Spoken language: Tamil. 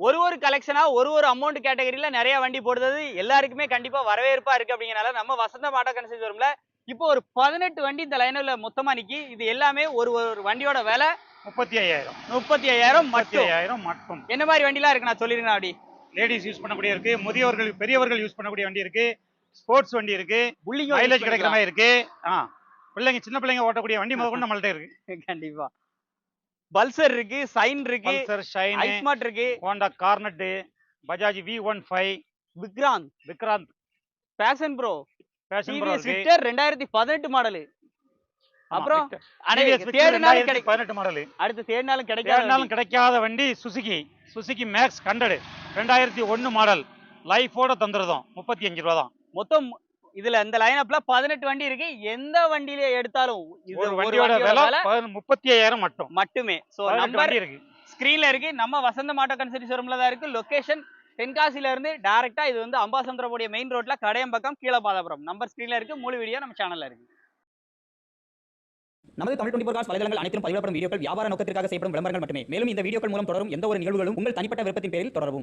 ஒரு கலெக்ஷனா ஒரு அமௌண்ட் கேட்டகரியில நிறைய வண்டி போடுறது எல்லாருக்குமே கண்டிப்பா வரவேற்பா இருக்கு அப்படிங்கறனால நம்ம வசந்தம் ஆட்டோ கன்சல்டன்சி ஷோரூம்ல இப்போ ஒரு 18 வண்டி இந்த லைன்ல மொத்தமா நிக்கி. இது எல்லாமே ஒரு ஒரு வண்டியோட விலை 35,000. 35,000 மட்டும். 35,000 மட்டும். என்ன மாதிரி வண்டிலாம் இருக்கு நான் சொல்லிருக்கேன் அப்படி. லேடிஸ் யூஸ் பண்ணக்கூடிய இருக்கு, முதியவர்கள் பெரியவர்கள் யூஸ் பண்ணக்கூடிய வண்டி இருக்கு, ஸ்போர்ட்ஸ் வண்டி இருக்கு, புள்ளிங்க மைலேஜ் கிடைக்கிற மாதிரி இருக்கு. பிள்ளைங்க சின்ன பிள்ளைங்க ஓட்டக்கூடிய வண்டி முதல்ல நம்மள்ட்ட இருக்கு. கண்டிப்பா. பல்சர் இருக்கு, சைன் இருக்கு, பல்சர், ஷைன், ஐஸ்மார்ட் இருக்கு, Honda Hornet, Bajaj V15, Vikrant, Passion Pro இருக்கு. Victor 2018 model. அப்புறம் தேடினாலும் 2018 மாடல். அடுத்து தேடினாலும் கிடைக்காத வண்டி சுசுகி மேக்ஸ் 100 2001 மாடல். லைஃபோட தந்துறதும் 35 ரூபா தான். மொத்தம் இதுல இந்த லைனப்ல 18 வண்டி இருக்கு. எந்த வண்டியில எடுத்தாலும் இது வண்டியோட விலை 35,000 மட்டுமே. சோ நம்பர் இருக்கு, ஸ்கிரீன்ல இருக்கு. நம்ம வசந்தம் ஆட்டோ கன்சல்டன்சி ஷோரூம்ல தான் இருக்கு. லொகேஷன் தென்காசில இருந்து டைரக்டா இது வந்து அம்பாசமுத்திரமுடைய மெயின் ரோட்ல கடையம்பக்கம் கீழபாதாபுரம். நம்பர் ஸ்கிரீன்ல இருக்கு. முழு வீடியோ நம்ம சேனல்ல இருக்கு. நமது தமிழ் 24 காஸ் வலைதளங்கள் அனைத்தும் பதிவிடப்படும் வீடியோக்கள் வியாபார நோக்கத்திற்காக செய்யப்படும் விளம்பரங்கள் மட்டுமே. மேலும் இந்த வீடியோக்கள் மூலம் தொடரும் எந்த ஒரு நிகழ்வுகளும் உங்கள் தனிப்பட்ட விருப்பத்தின் பேரில் தொடரவும்.